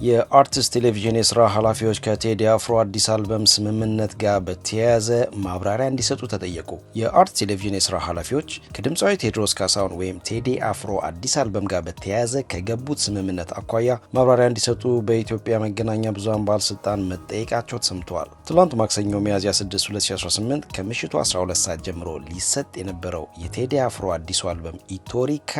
የአርቲስት ቴሌቪዥን የስራ ኃላፊዎች ከቴዲ አፍሮ አዲስ አልበም ስምምነት ጋር በተያያዘ ማብራሪያ እንዲሰጡ ተጠየቁ። የአርት ቴሌቪዥን የስራ ኃላፊዎች ከድምፃዊ ቴዎድሮስ ካሳሁን ወይም ቴዲ አፍሮ አዲስ አልበም ጋር በተያያዘ ከገቡት ስምምነት አኳያ ማብራሪያ እንዲሰጡ በኢትዮጵያ መገናኛ ብዙሃን ባለስልጣን መጠየቃቸው ተሰምተዋል። ትላንት ማክሰኞ ሚያዝያ 6 2018 ከምሽቱ 12 ሰዓት ጀምሮ ሊሰጥ የነበረው የቴዲ አፍሮ አዲሱ አልበም ኢቶሪካ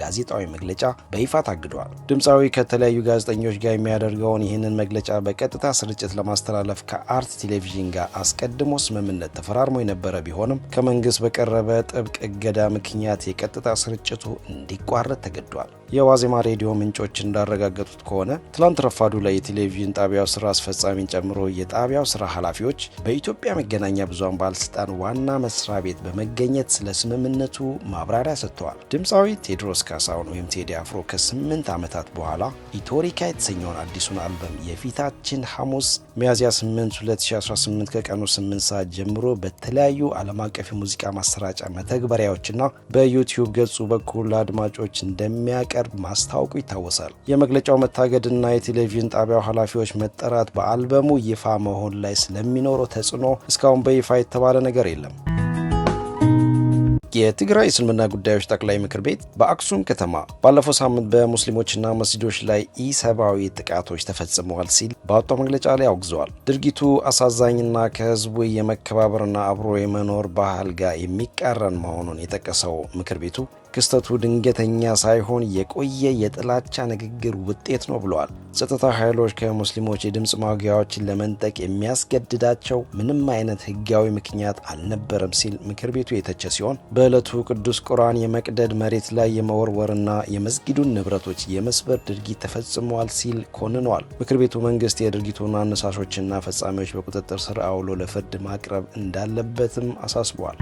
ጋዜጣዊ መግለጫ በይፋ ታግዷል። ድምፃዊ ከተለያዩ ጋዜጠኞች ጋር የሚያደርገውን ይህንን መግለጫ በቀጥታ ስርጭት ለማስተላለፍ ከአርት ቴሌቪዥን ጋር አስቀድሞ ስምምነት ተፈራርሞ የነበረ ቢሆንም ከመንግስት በቀረበ ጥብቅ እገዳ ምክንያት የቀጥታ ስርጭቱ እንዲቋረጥ ተገዷል። የዋዜማ ሬዲዮ ምንጮች እንዳረጋገጡት ከሆነ ትላንት ረፋዱ ላይ የቴሌቪዥን ጣቢያው ስራ አስፈጻሚን ጨምሮ የጣቢያው ስራ ኃላፊዎች በኢትዮጵያ መገናኛ ብዙሃን ባለስልጣን ዋና መስሪያ ቤት በመገኘት ስለ ስምምነቱ ማብራሪያ ሰጥተዋል። ድምፃዊ ቴዎድሮስ ካሳሁን ወይም ቴዲ አፍሮ ከ8 ዓመታት በኋላ ኢቶሪካ የተሰኘውን አዲሱን አልበም የፊታችን ሐሙስ ሚያዝያ 8 2018 ከቀኑ 8 ሰዓት ጀምሮ በተለያዩ ዓለም አቀፍ የሙዚቃ ማሰራጫ መተግበሪያዎችና በዩቲዩብ ገጹ በኩል ለአድማጮች እንደሚያቀርብ ማስታወቁ ይታወሳል። የመግለጫው መታገድና የቴሌቪዥን ጣቢያው ኃላፊዎች መጠራት በአልበሙ ይፋ መሆን ላይ ስለሚኖረው ተጽዕኖ እስካሁን በይፋ የተባለ ነገር የለም። የትግራይ እስልምና ጉዳዮች ጠቅላይ ምክር ቤት በአክሱም ከተማ ባለፈው ሳምንት በሙስሊሞችና መስጂዶች ላይ ኢሰብአዊ ጥቃቶች ተፈጽመዋል ሲል ባወጣው መግለጫ ላይ አውግዘዋል። ድርጊቱ አሳዛኝና ከህዝቡ የመከባበርና አብሮ የመኖር ባህል ጋር የሚቃረን መሆኑን የጠቀሰው ምክር ቤቱ ክስተቱ ድንገተኛ ሳይሆን የቆየ የጥላቻ ንግግር ውጤት ነው ብለዋል። ጸጥታ ኃይሎች ከሙስሊሞች የድምፅ ማጉያዎችን ለመንጠቅ የሚያስገድዳቸው ምንም አይነት ህጋዊ ምክንያት አልነበረም ሲል ምክር ቤቱ የተቸ ሲሆን በዕለቱ ቅዱስ ቁርአን የመቅደድ መሬት ላይ የመወርወርና የመስጊዱን ንብረቶች የመስበር ድርጊት ተፈጽመዋል ሲል ኮንነዋል። ምክር ቤቱ መንግስት የድርጊቱን አነሳሾችና ፈጻሚዎች በቁጥጥር ስር አውሎ ለፍርድ ማቅረብ እንዳለበትም አሳስበዋል።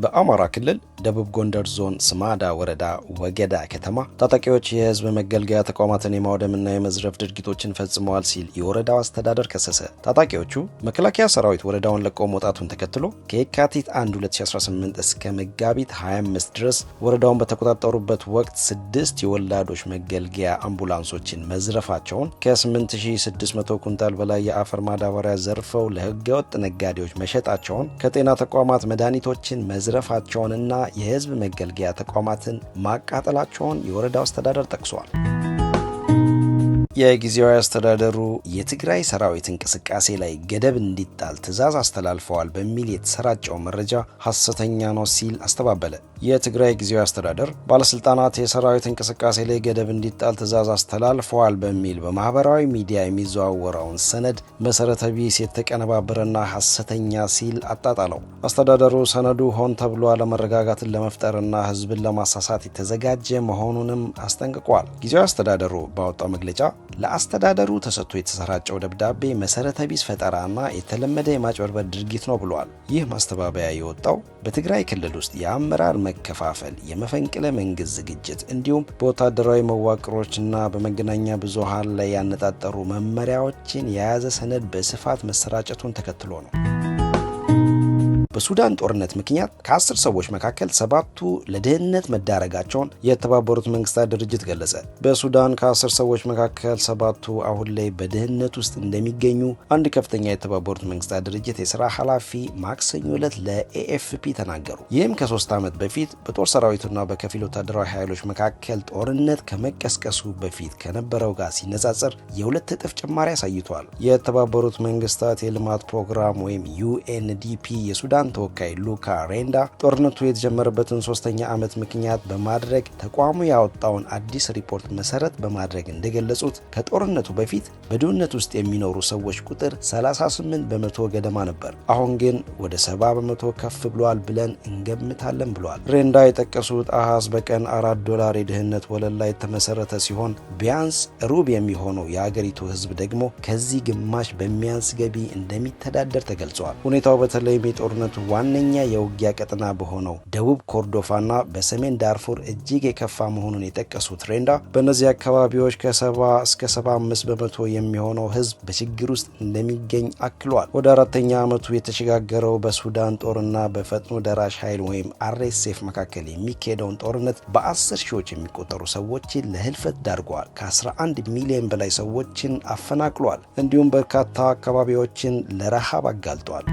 በአማራ ክልል ደቡብ ጎንደር ዞን ስማዳ ወረዳ ወገዳ ከተማ ታጣቂዎች የህዝብ መገልገያ ተቋማትን የማውደምና የመዝረፍ ድርጊቶችን ፈጽመዋል ሲል የወረዳው አስተዳደር ከሰሰ። ታጣቂዎቹ መከላከያ ሰራዊት ወረዳውን ለቀው መውጣቱን ተከትሎ ከየካቲት 1 2018 እስከ መጋቢት 25 ድረስ ወረዳውን በተቆጣጠሩበት ወቅት 6 የወላዶች መገልገያ አምቡላንሶችን መዝረፋቸውን፣ ከ8600 ኩንታል በላይ የአፈር ማዳበሪያ ዘርፈው ለህገወጥ ነጋዴዎች መሸጣቸውን፣ ከጤና ተቋማት መድኃኒቶችን መዝረፋቸውንና የህዝብ መገልገያ ተቋማትን ማቃጠላቸውን የወረዳው አስተዳደር ጠቅሷል። የጊዜያዊ አስተዳደሩ የትግራይ ሰራዊት እንቅስቃሴ ላይ ገደብ እንዲጣል ትዕዛዝ አስተላልፈዋል በሚል የተሰራጨው መረጃ ሐሰተኛ ነው ሲል አስተባበለ። የትግራይ ጊዜያዊ አስተዳደር ባለስልጣናት የሰራዊት እንቅስቃሴ ላይ ገደብ እንዲጣል ትዕዛዝ አስተላልፈዋል በሚል በማህበራዊ ሚዲያ የሚዘዋወረውን ሰነድ መሰረተ ቢስ የተቀነባበረና ሐሰተኛ ሲል አጣጣለው። አስተዳደሩ ሰነዱ ሆን ተብሎ አለመረጋጋትን ለመፍጠርና ህዝብን ለማሳሳት የተዘጋጀ መሆኑንም አስጠንቅቋል። ጊዜያዊ አስተዳደሩ ባወጣው መግለጫ ለአስተዳደሩ ተሰጥቶ የተሰራጨው ደብዳቤ መሰረተ ቢስ ፈጠራና የተለመደ የማጭበርበር ድርጊት ነው ብሏል። ይህ ማስተባበያ የወጣው በትግራይ ክልል ውስጥ የአመራር መከፋፈል፣ የመፈንቅለ መንግስት ዝግጅት እንዲሁም በወታደራዊ መዋቅሮችና በመገናኛ ብዙሃን ላይ ያነጣጠሩ መመሪያዎችን የያዘ ሰነድ በስፋት መሰራጨቱን ተከትሎ ነው። በሱዳን ጦርነት ምክንያት ከ10 ሰዎች መካከል 7ቱ ለድህነት መዳረጋቸውን የተባበሩት መንግስታት ድርጅት ገለጸ። በሱዳን ከ10 ሰዎች መካከል 7ቱ አሁን ላይ በድህነት ውስጥ እንደሚገኙ አንድ ከፍተኛ የተባበሩት መንግስታት ድርጅት የሥራ ኃላፊ ማክሰኞ ዕለት ለኤኤፍፒ ተናገሩ። ይህም ከ3 ዓመት በፊት በጦር ሰራዊቱና በከፊል ወታደራዊ ኃይሎች መካከል ጦርነት ከመቀስቀሱ በፊት ከነበረው ጋር ሲነጻጸር የ2 እጥፍ ጭማሪ አሳይቷል። የተባበሩት መንግስታት የልማት ፕሮግራም ወይም ዩኤንዲፒ የሱዳን ተወካይ ሉካ ሬንዳ ጦርነቱ የተጀመረበትን 3ኛ ዓመት ምክንያት በማድረግ ተቋሙ ያወጣውን አዲስ ሪፖርት መሰረት በማድረግ እንደገለጹት ከጦርነቱ በፊት በድህነት ውስጥ የሚኖሩ ሰዎች ቁጥር 38 በመቶ ገደማ ነበር። አሁን ግን ወደ 70 በመቶ ከፍ ብሏል ብለን እንገምታለን ብሏል። ሬንዳ የጠቀሱት አሃዝ በቀን $4 የድህነት ወለል ላይ የተመሰረተ ሲሆን ቢያንስ ሩብ የሚሆነው የአገሪቱ ህዝብ ደግሞ ከዚህ ግማሽ በሚያንስ ገቢ እንደሚተዳደር ተገልጿል። ሁኔታው በተለይም የጦርነቱ የሚገኙት ዋነኛ የውጊያ ቀጠና በሆነው ደቡብ ኮርዶፋና በሰሜን ዳርፉር እጅግ የከፋ መሆኑን የጠቀሱት ሬንዳ በእነዚህ አካባቢዎች ከ70 እስከ 75 በመቶ የሚሆነው ህዝብ በችግር ውስጥ እንደሚገኝ አክሏል። ወደ አራተኛ ዓመቱ የተሸጋገረው በሱዳን ጦርና በፈጥኖ ደራሽ ኃይል ወይም RSF መካከል የሚካሄደውን ጦርነት በ10 ሺዎች የሚቆጠሩ ሰዎችን ለህልፈት ዳርጓል። ከ11 ሚሊዮን በላይ ሰዎችን አፈናቅሏል። እንዲሁም በርካታ አካባቢዎችን ለረሃብ አጋልጧል።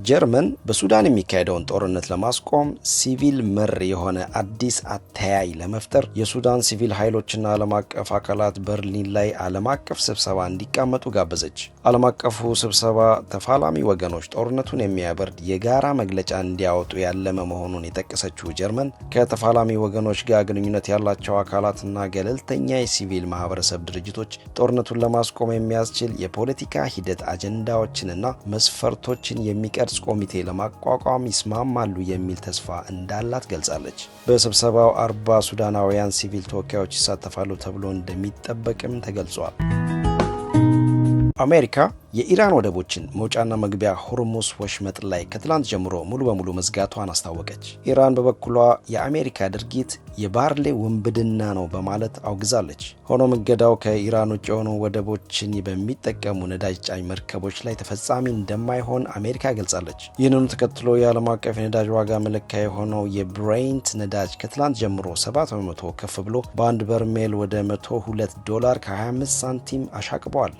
ጀርመን በሱዳን የሚካሄደውን ጦርነት ለማስቆም ሲቪል መር የሆነ አዲስ አተያይ ለመፍጠር የሱዳን ሲቪል ኃይሎችና ዓለም አቀፍ አካላት በርሊን ላይ ዓለም አቀፍ ስብሰባ እንዲቀመጡ ጋበዘች። ዓለም አቀፉ ስብሰባ ተፋላሚ ወገኖች ጦርነቱን የሚያበርድ የጋራ መግለጫ እንዲያወጡ ያለመ መሆኑን የጠቀሰችው ጀርመን ከተፋላሚ ወገኖች ጋር ግንኙነት ያላቸው አካላትና ገለልተኛ የሲቪል ማህበረሰብ ድርጅቶች ጦርነቱን ለማስቆም የሚያስችል የፖለቲካ ሂደት አጀንዳዎችንና መስፈርቶችን የሚቀርጽ ኮሚቴ ለማቋቋም ይስማማሉ የሚል ተስፋ እንዳላት ገልጻለች። በስብሰባው 40 ሱዳናውያን ሲቪል ተወካዮች ይሳተፋሉ ተብሎ እንደሚጠበቅም ተገልጿል። አሜሪካ የኢራን ወደቦችን መውጫና መግቢያ ሆርሙዝ ወሽመጥ ላይ ከትላንት ጀምሮ ሙሉ በሙሉ መዝጋቷን አስታወቀች። ኢራን በበኩሏ የአሜሪካ ድርጊት የባህር ላይ ውንብድና ነው በማለት አውግዛለች። ሆኖም እገዳው ከኢራን ውጭ የሆኑ ወደቦችን በሚጠቀሙ ነዳጅ ጫኝ መርከቦች ላይ ተፈጻሚ እንደማይሆን አሜሪካ ገልጻለች። ይህንኑ ተከትሎ የዓለም አቀፍ የነዳጅ ዋጋ መለኪያ የሆነው የብሬንት ነዳጅ ከትላንት ጀምሮ 7 በመቶ ከፍ ብሎ በአንድ በርሜል ወደ $102 ከ25 ሳንቲም አሻቅቧል።